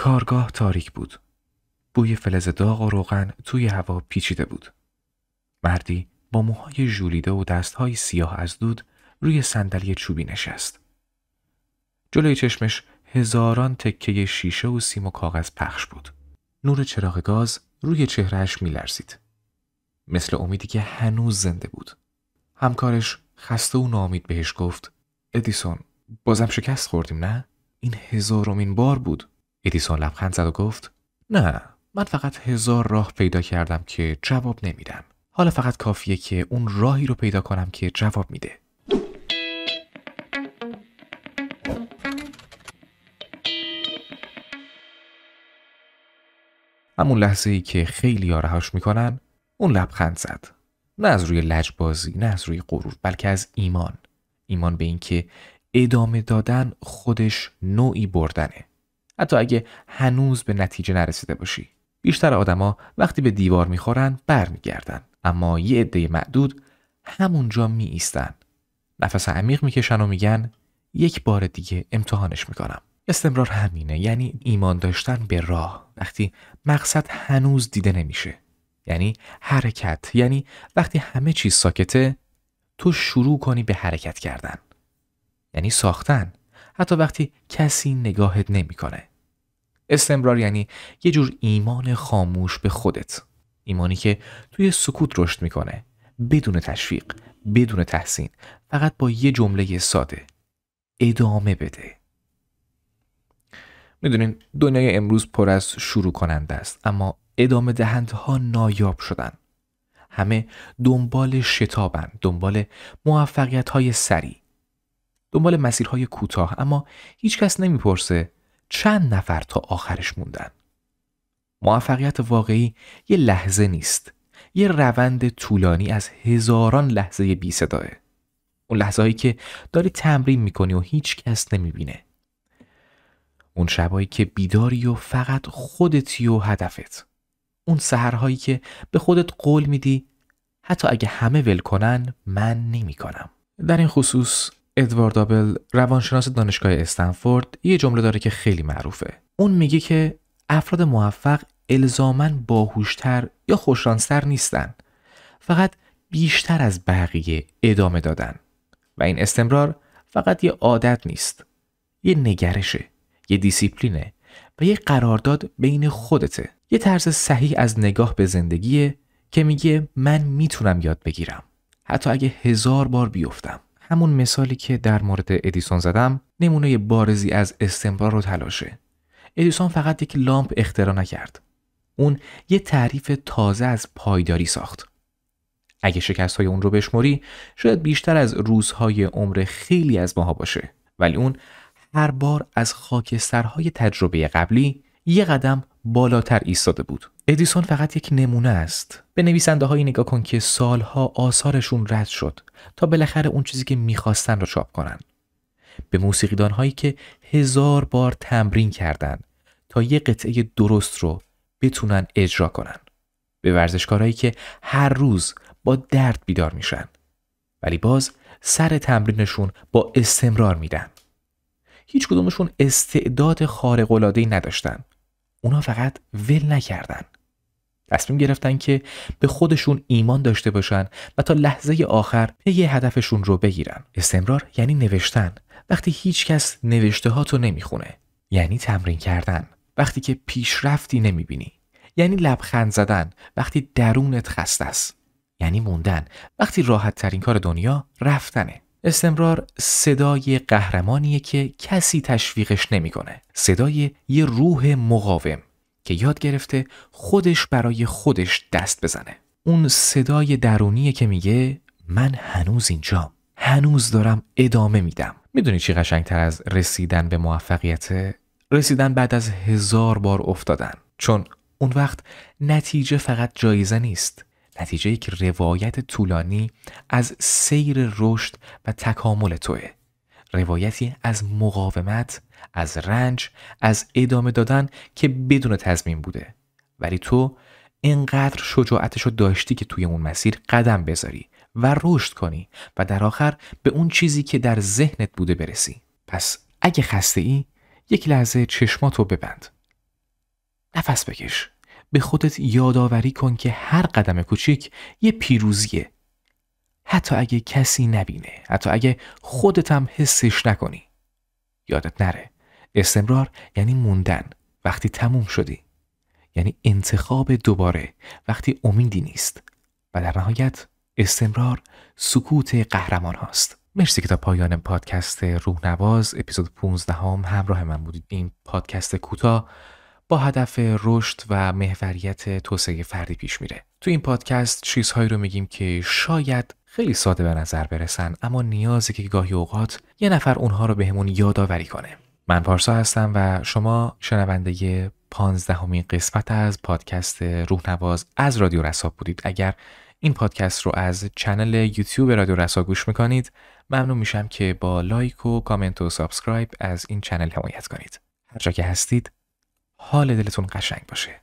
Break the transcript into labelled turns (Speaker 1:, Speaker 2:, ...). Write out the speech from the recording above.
Speaker 1: کارگاه تاریک بود. بوی فلز داغ و روغن توی هوا پیچیده بود. مردی با موهای ژولیده و دستهای سیاه از دود روی صندلی چوبی نشست. جلوی چشمش هزاران تکه شیشه و سیم و کاغذ پخش بود. نور چراغ گاز روی چهرهش می‌لرزید. مثل امیدی که هنوز زنده بود. همکارش خسته و ناامید بهش گفت: ادیسون، بازم شکست خوردیم نه؟ این 1000مین بار بود. ادیسون لبخند زد و گفت: نه، من فقط 1000 راه پیدا کردم که جواب نمیدن. حالا فقط کافیه که اون راهی رو پیدا کنم که جواب میده. همون لحظه‌ای که خیلی‌ها رهاش میکنن، اون لبخند زد. نه از روی لجبازی، نه از روی غرور، بلکه از ایمان. ایمان به این که ادامه دادن خودش نوعی بردنه. حتی اگه هنوز به نتیجه نرسیده باشی. بیشتر آدما وقتی به دیوار میخورن برمیگردن، اما یه عده معدود همونجا می ایستن. نفس عمیق میکشن و میگن: یک بار دیگه امتحانش میکنم. استمرار همینه، یعنی ایمان داشتن به راه وقتی مقصد هنوز دیده نمیشه. یعنی حرکت، یعنی وقتی همه چیز ساکته تو شروع کنی به حرکت کردن. یعنی ساختن، حتی وقتی کسی نگاهت نمیکنه. استمرار یعنی یه جور ایمان خاموش به خودت. ایمانی که توی سکوت رشد میکنه، بدون تشویق، بدون تحسین، فقط با یه جمله ساده: ادامه بده. میدونین دنیای امروز پر از شروع کننده است، اما ادامه دهندها نایاب شدن. همه دنبال شتابن، دنبال موفقیت‌های سریع، دنبال مسیرهای کوتاه، اما هیچ کس نمیپرسه چند نفر تا آخرش موندن. موفقیت واقعی یه لحظه نیست، یه روند طولانی از هزاران لحظه بی صداه. اون لحظه هایی که داری تمرین میکنی و هیچ کس نمیبینه. اون شبایی که بیداری و فقط خودتی و هدفت. اون سحرهایی که به خودت قول میدی حتی اگه همه ول کنن من نمی کنم. در این خصوص ادوارد آبل، روانشناس دانشگاه استنفورد، یه جمله داره که خیلی معروفه. اون میگه که افراد موفق الزاماً باهوشتر یا خوششانستر نیستن، فقط بیشتر از بقیه ادامه دادن. و این استمرار فقط یه عادت نیست، یه نگرشه، یه دیسیپلینه و یه قرارداد بین خودته. یه طرز صحیح از نگاه به زندگیه که میگه من میتونم یاد بگیرم حتی اگه 1000 بار بیفتم. همون مثالی که در مورد ادیسون زدم نمونه بارزی از استمرار و تلاشه. ادیسون فقط یک لامپ اختراع نکرد، اون یه تعریف تازه از پایداری ساخت. اگه شکست‌های اون رو بشموری شاید بیشتر از روزهای عمر خیلی از ماها باشه، ولی اون هر بار از خاکسترهای تجربه قبلی یه قدم بالاتر ایستاده بود. ادیسون فقط یک نمونه است. به نویسنده هایی نگاه کن که سالها آثارشون رد شد تا بالاخره اون چیزی که میخواستن رو چاپ کنن. به موسیقیدان هایی که 1000 بار تمرین کردن تا یه قطعه درست رو بتونن اجرا کنن. به ورزشکارایی که هر روز با درد بیدار میشن ولی باز سر تمرینشون با استمرار میدن. هیچ کدومشون استعداد خارق‌العاده‌ای نداشتن. اونا فقط ول نکردن. تصمیم گرفتن که به خودشون ایمان داشته باشن و تا لحظه آخر پی هدفشون رو بگیرن. استمرار یعنی نوشتن وقتی هیچ کس نوشته هاتو نمیخونه. یعنی تمرین کردن وقتی که پیشرفتی نمیبینی. یعنی لبخند زدن وقتی درونت خسته است. یعنی موندن وقتی راحت ترین کار دنیا رفتنه. استمرار صدای قهرمانیه که کسی تشویقش نمیکنه. صدای یه روح مقاوم که یاد گرفته خودش برای خودش دست بزنه. اون صدای درونیه که میگه من هنوز اینجام، هنوز دارم ادامه میدم. میدونی چی قشنگتر از رسیدن به موفقیت؟ رسیدن بعد از 1000 بار افتادن. چون اون وقت نتیجه فقط جایزه نیست، نتیجه‌ای که روایت طولانی از سیر رشد و تکامل توئه. روایتی از مقاومت، از رنج، از ادامه دادن که بدون تضمین بوده. ولی تو اینقدر شجاعتشو داشتی که توی اون مسیر قدم بذاری و رشد کنی و در آخر به اون چیزی که در ذهنت بوده برسی. پس اگه خسته ای، یک لحظه چشماتو ببند. نفس بکش. به خودت یادآوری کن که هر قدم کوچیک یه پیروزیه. حتی اگه کسی نبینه، حتی اگه خودت هم حسش نکنی. یادت نره، استمرار یعنی موندن وقتی تموم شدی. یعنی انتخاب دوباره وقتی امیدی نیست. و در نهایت استمرار سکوت قهرمان هاست. مرسی که تا پایان پادکست روحنواز اپیزود 15 همراه من بودید. این پادکست کوتاه با هدف رشد و محوریت توسعه فردی پیش میره. تو این پادکست چیزهایی رو میگیم که شاید خیلی ساده به نظر برسن، اما نیازه که گاهی اوقات یه نفر اونها رو بهمون یادآوری کنه. من پارسا هستم و شما شنونده 15مین قسمت از پادکست روحنواز از رادیو رسا بودید. اگر این پادکست رو از چنل یوتیوب رادیو رسا گوش میکنید، ممنون میشم که با لایک و کامنت و سابسکرایب از این چنل حمایت کنید. هر جا که هستید، حال دلتون قشنگ باشه.